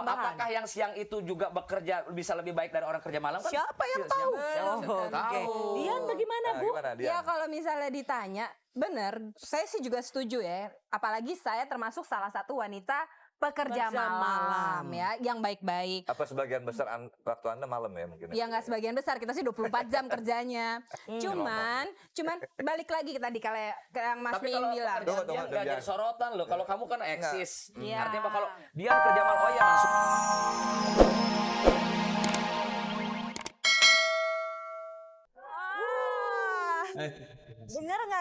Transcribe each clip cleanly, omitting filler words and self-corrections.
apakah yang siang itu juga bekerja bisa lebih baik dari orang kerja malam? Kan? Siapa yang tahu? Tahu. Dian bagaimana, Bu? Ya kalau misalnya ditanya, benar, saya sih juga setuju ya. Apalagi saya termasuk salah satu wanita pekerja malam ya, yang baik-baik. Apa sebagian besar waktu Anda malam ya mungkin? Ya nggak sebagian besar, kita sih 24 jam kerjanya. Cuman balik lagi tadi kalau yang Mas Tapi Miing kalau bilang. dia nggak jadi sorotan loh. Kalau kamu kan eksis. Iya. Artinya apa kalau dia kerja malam? Oh ya langsung.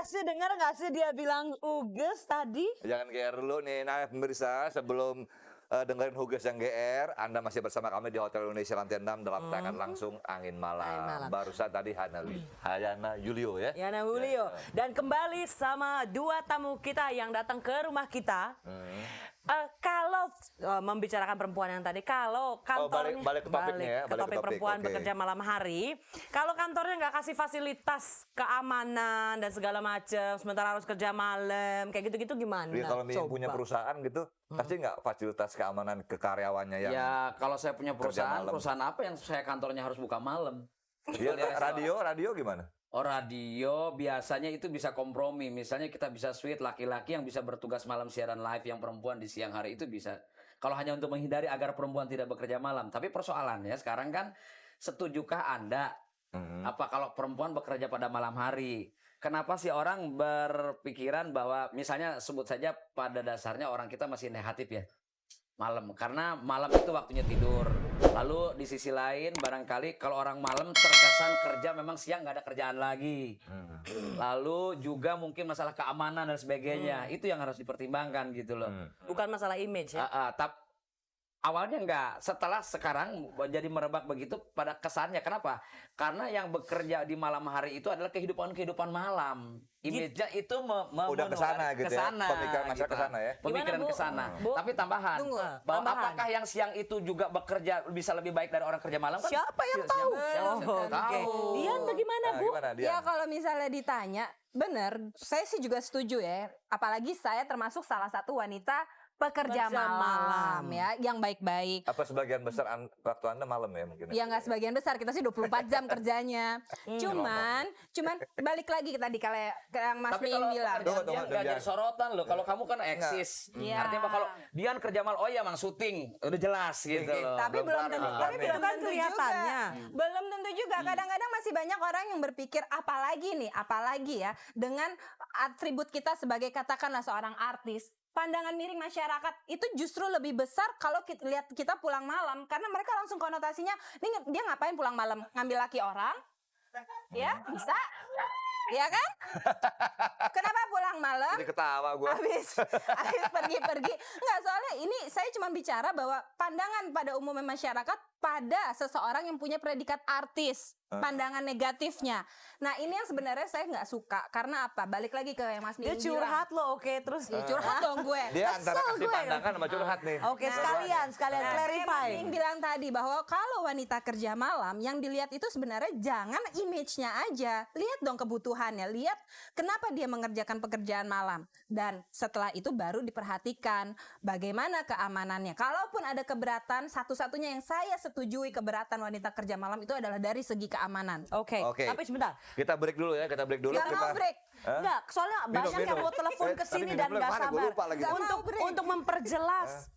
Dengar nggak sih dia bilang Uges tadi? Jangan GR dulu nih, nah pemirsa sebelum dengerin Huges yang GR, Anda masih bersama kami di Hotel Indonesia Lantai 6 dalam tayangan langsung Angin Malam. Barusan tadi Hayana Yulio ya. Yana Julio. Dan kembali sama dua tamu kita yang datang ke rumah kita. Kalau membicarakan perempuan yang tadi, kalau kantornya balik ke topiknya ya, ke topik perempuan oke. bekerja malam hari, kalau kantornya nggak kasih fasilitas keamanan dan segala macam, sementara harus kerja malam, kayak gitu-gitu gimana? Jadi kalau punya perusahaan gitu, pasti nggak fasilitas keamanan ke karyawannya yang Ya kalau saya punya malam. perusahaan apa yang saya kantornya harus buka malam? Dia radio gimana? Oh radio biasanya itu bisa kompromi. Misalnya kita bisa switch laki-laki yang bisa bertugas malam siaran live, yang perempuan di siang hari itu bisa. Kalau hanya untuk menghindari agar perempuan tidak bekerja malam. Tapi persoalannya sekarang kan, setujukah Anda apa kalau perempuan bekerja pada malam hari? Kenapa sih orang berpikiran bahwa misalnya sebut saja pada dasarnya orang kita masih negatif ya? Malam, karena malam itu waktunya tidur. Lalu di sisi lain barangkali kalau orang malam terkesan kerja memang siang nggak ada kerjaan lagi. Lalu juga mungkin masalah keamanan dan sebagainya. Itu yang harus dipertimbangkan gitu loh. Bukan masalah image ya. Awalnya enggak, setelah sekarang jadi merebak begitu pada kesannya. Kenapa? Karena yang bekerja di malam hari itu adalah kehidupan malam. Image-nya itu udah kesana gitu ya, pemikiran masyarakat kesana ya. Pemikiran kesana. Tapi tambahan, bahwa apakah yang siang itu juga bekerja bisa lebih baik dari orang kerja malam? Kan? Siapa yang tahu? Tahu. Dian bagaimana, Bu? Ya kalau misalnya ditanya, benar, saya sih juga setuju ya. Apalagi saya termasuk salah satu wanita pekerja malam ya, yang baik-baik. Apa sebagian besar waktu Anda malam ya mungkin? Ya nggak sebagian besar, kita sih 24 jam kerjanya. Cuman balik lagi tadi kalau yang Mas Miing bilang. Dia nggak jadi sorotan loh. Kalau kamu kan eksis. Artinya apa kalau Dian kerja malam? Oh ya emang syuting, udah jelas gitu loh. Tapi belum tentu kelihatannya. Belum tentu juga. Kadang-kadang masih banyak orang yang berpikir apalagi ya dengan atribut kita sebagai katakanlah seorang artis. Pandangan miring masyarakat itu justru lebih besar kalau kita lihat kita pulang malam, karena mereka langsung konotasinya, ini dia ngapain pulang malam, ngambil laki orang, ya bisa, ya kan? Kenapa pulang malam? Jadi ketawa gue. Habis pergi-pergi, nggak, soalnya ini saya cuma bicara bahwa pandangan pada umumnya masyarakat pada seseorang yang punya predikat artis, pandangan negatifnya. Nah ini yang sebenarnya saya nggak suka. Karena apa? Balik lagi ke yang Mas Miing Dia curhat loh, oke, terus bilang. Curhat dong gue. Dia antara kasih pandangan sama curhat nih. Oke, sekalian clarify. Yang bilang tadi bahwa kalau wanita kerja malam yang dilihat itu sebenarnya jangan image-nya aja. Lihat dong kebutuhannya, lihat kenapa dia mengerjakan pekerjaan malam. Dan setelah itu baru diperhatikan bagaimana keamanannya. Kalaupun ada keberatan, satu-satunya yang saya setujui keberatan wanita kerja malam itu adalah dari segi keamanan. Oke. Tapi sebentar. Kita break dulu ya, kita break dulu. Gak mau break. Enggak, soalnya banyak yang mau telepon ke sini dan nggak sabar. Untuk memperjelas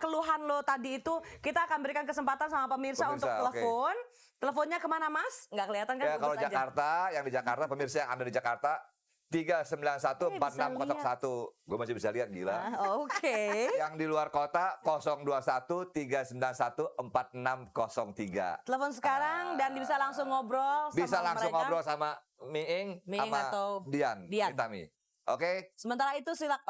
keluhan lo tadi itu, kita akan berikan kesempatan sama pemirsa untuk telepon. Teleponnya kemana, Mas? Nggak kelihatan kan? Ya kalau Jakarta, yang di Jakarta, pemirsa yang ada di Jakarta 391-4601. Gue masih bisa lihat, gila. Oke. Yang di luar kota 021-391-4603. Telepon sekarang dan bisa langsung ngobrol sama Bisa langsung mereka. ngobrol sama Miing sama atau Dian. Itami. Oke. Sementara itu cepet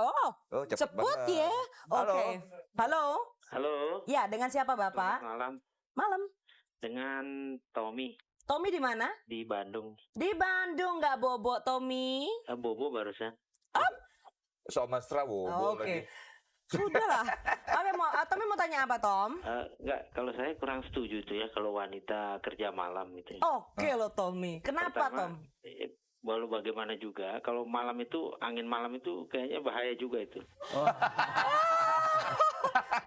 cepet banget. ya. Oke. Halo. Halo. Ya, dengan siapa Bapak? Malam. Malam. Dengan Tommy Tommy di mana? di Bandung. Di Bandung, nggak bobo Tommy. Bobo barusan. So mesra bobo Oke. lagi. Sudahlah. Tommy mau tanya apa, Tom? Enggak, kalau saya kurang setuju itu ya kalau wanita kerja malam gitu. Oke loh Tommy. Kenapa, Tom? Walau bagaimana juga, kalau malam itu angin malam itu kayaknya bahaya juga itu.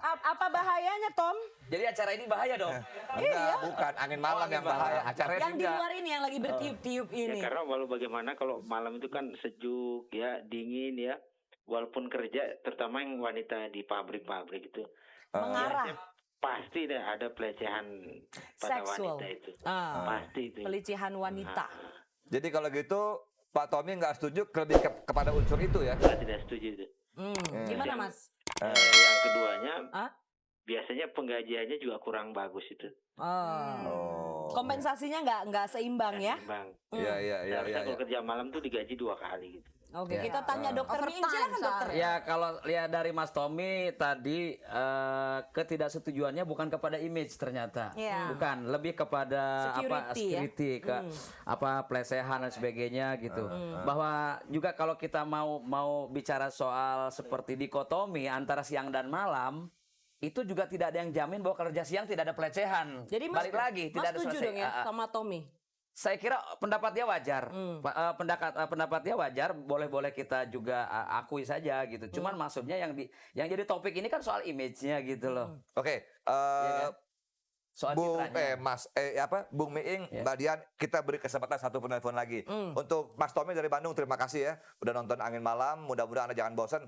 Apa bahayanya, Tom? Jadi acara ini bahaya dong. Enggak, bukan angin malam yang bahaya. Acaranya Yang di luar ini yang lagi bertiup-tiup Ya ini. karena walau bagaimana kalau malam itu kan sejuk ya, dingin ya. Walaupun kerja, terutama yang wanita di pabrik-pabrik itu, Mengarah. ya, pasti deh ada pelecehan pada Seksual. wanita itu. Ah. Pasti itu. Pelecehan wanita. Jadi kalau gitu Pak Tommy nggak setuju lebih kepada unsur itu ya? Saya tidak setuju itu. Gimana, Mas? Yang keduanya, Hah? biasanya penggajiannya juga kurang bagus itu. Oh. Kompensasinya nggak seimbang ya? Bang. Iya. Seharusnya kalau kerja malam tuh digaji 2 kali gitu. Oke, kita tanya dokter Miing. Overtime, Silakan dokter. Ya kalau lihat dari Mas Tommy tadi ketidaksetujuannya bukan kepada image ternyata, Iya. bukan, lebih kepada Security, security ke pelecehan dan sebagainya gitu. Bahwa juga kalau kita mau bicara soal seperti dikotomi antara siang dan malam, itu juga tidak ada yang jamin bahwa kerja siang tidak ada pelecehan. Jadi Mas, balik lagi Mas tidak ada setuju selesai. dong ya sama Tommy? Saya kira pendapatnya wajar. Pendapatnya wajar, boleh-boleh kita juga akui saja gitu. Cuman maksudnya yang jadi topik ini kan soal image-nya gitu loh. Oke, Iya kan? Soal Bung citranya. Bung Miing, Ya. Mbak Dian, kita beri kesempatan satu penelpon lagi. Untuk Mas Tommy dari Bandung, terima kasih ya udah nonton Angin Malam. Mudah-mudahan Anda jangan bosan.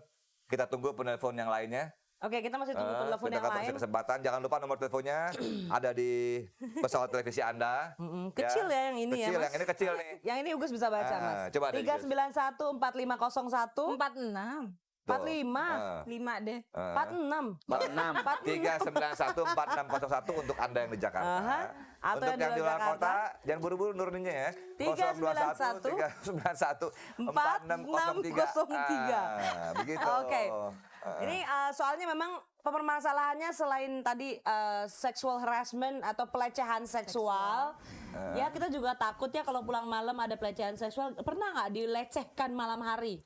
Kita tunggu penelpon yang lainnya. Oke, kita masih tunggu telepon Kita yang akan lain. kasih kesempatan. Jangan lupa nomor teleponnya ada di pesawat televisi Anda. Kecil ya yang ini ya, Kecil, Mas. yang ini kecil nih. Yang ini Ugus bisa baca, Mas. Coba deh, 3914501 46. 45 5 deh. 46 46. 3914601 untuk Anda yang di Jakarta. Aha. Atau Untuk yang di luar Jakarta. kota, jangan buru-buru nuruninnya ya. 391 391 begitu. Oke. Ini soalnya memang permasalahannya selain tadi sexual harassment atau pelecehan seksual, ya kita juga takut ya kalau pulang malam ada pelecehan seksual. Pernah nggak dilecehkan malam hari?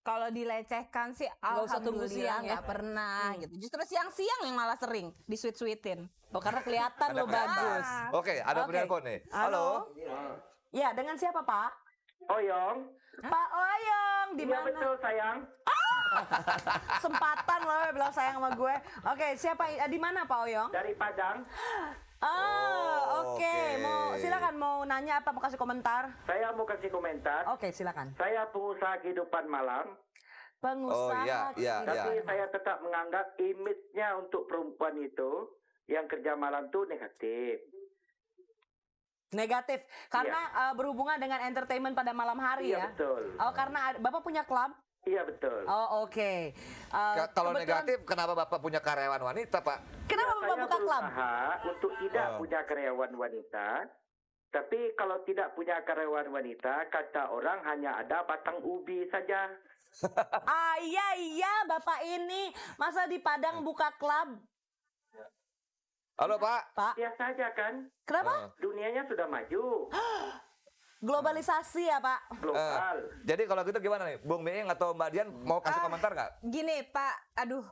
Kalau dilecehkan sih usah tunggu siang alhamdulillah ya. nggak pernah gitu. Justru siang-siang yang malah sering disuit-suitin. Oh, karena kelihatan lo bagus. Oke, ada Oke. penelpon nih. Halo. Ya, dengan siapa, Pak? Oyong, Pak Oyong, di iya mana? betul sayang. Sempatan loh bilang sayang sama gue. Oke, siapa di mana Pak Oyong? Dari Padang. Oke. oke. Silakan mau nanya apa mau kasih komentar? Saya mau kasih komentar. Oke, silakan. Saya pengusaha kehidupan malam, Pengusaha. iya. tapi saya tetap menganggap image-nya untuk perempuan itu yang kerja malam tuh negatif. Negatif karena berhubungan dengan entertainment pada malam hari Iya ya. betul. Oh, karena Bapak punya klub? Iya betul. Oh, oke. Kalau Kebetulan- negatif, kenapa Bapak punya karyawan wanita, Pak? Kenapa Bapak Saya buka klub? berusaha untuk tidak punya karyawan wanita. Tapi kalau tidak punya karyawan wanita, kata orang hanya ada batang ubi saja. Iya, Bapak ini masa di Padang buka klub? Halo, Pak. Pak, Biasa saja kan. kenapa? Dunianya sudah maju. Globalisasi ya, Pak? Global. Jadi kalau gitu gimana nih? Bung Miing atau Mbak Dian mau kasih komentar nggak? Gini Pak, aduh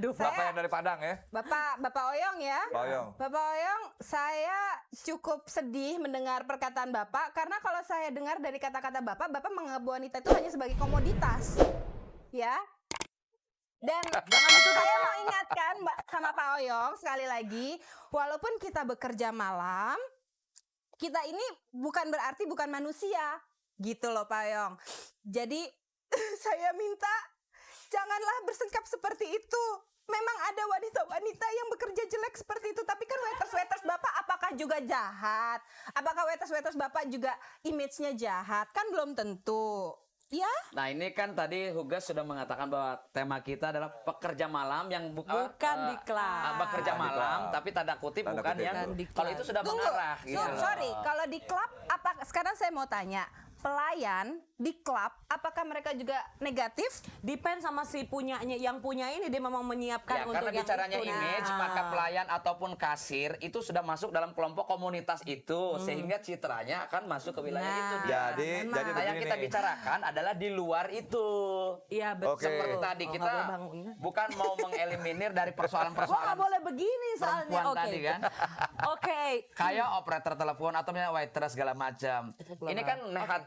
Bapak yang dari Padang ya? Bapak Oyong ya. Pak Oyong. Bapak Oyong, saya cukup sedih mendengar perkataan Bapak karena kalau saya dengar dari kata-kata Bapak menganggap wanita itu hanya sebagai komoditas. Ya. Dan saya mau ingatkan sama Pak Oyong sekali lagi, walaupun kita bekerja malam, kita ini bukan berarti bukan manusia. Gitu loh Pak Oyong. Jadi saya minta janganlah bersikap seperti itu. Memang ada wanita-wanita yang bekerja jelek seperti itu, tapi kan waiters Bapak apakah juga jahat? Apakah waiters Bapak juga image-nya jahat? Kan belum tentu. Ya? Nah ini kan tadi Hugas sudah mengatakan bahwa tema kita adalah pekerja malam yang Bukan di klub. bekerja Bukan di malam, klub. tapi tanda kutip Tanda bukan kutip yang itu. Bukan di kalau klub. itu sudah Tunggu. mengarah gitu. Sorry, kalau di klub sekarang saya mau tanya, pelayan di klub apakah mereka juga negatif? Depend sama si punyanya, yang punya ini dia memang menyiapkan Ya, untuk karena yang bicaranya itu. image, Nah. maka pelayan ataupun kasir itu sudah masuk dalam kelompok komunitas itu, sehingga citranya akan masuk ke wilayah itu. Nah, Dia. Jadi memang. Nah, yang begini kita nih. bicarakan adalah di luar itu. Iya betul. Oke. Seperti tadi Oh, kita nggak boleh bangun. bukan mau mengeliminir dari Wah, persoalan-persoalan nggak boleh begini soalnya. perempuan Oke. tadi kan. Oke. Kayak operator telepon atau misalnya waiter segala macam. Ini kan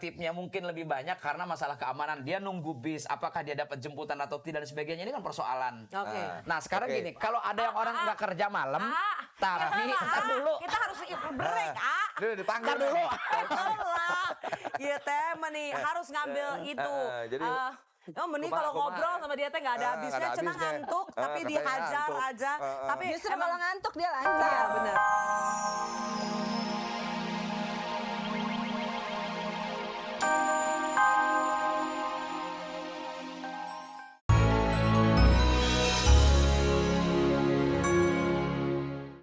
alternatifnya mungkin lebih banyak karena masalah keamanan. Dia nunggu bis, apakah dia dapat jemputan atau tidak dan sebagainya, ini kan persoalan. Oke. Nah sekarang gini, kalau ada yang orang nggak kerja malam, tapi ntar dulu. Kita harus break, Dia dipanggil Ntar dulu. Iya teh, harus ngambil itu. jadi mending kumaha, kalau kumaha. ngobrol sama dia teh nggak ada Nggak habisnya, ada cenah habisnya. ngantuk, tapi Katanya dihajar ngantuk. aja. Tapi Justru emang kalau ngantuk dia lancar. iya benar.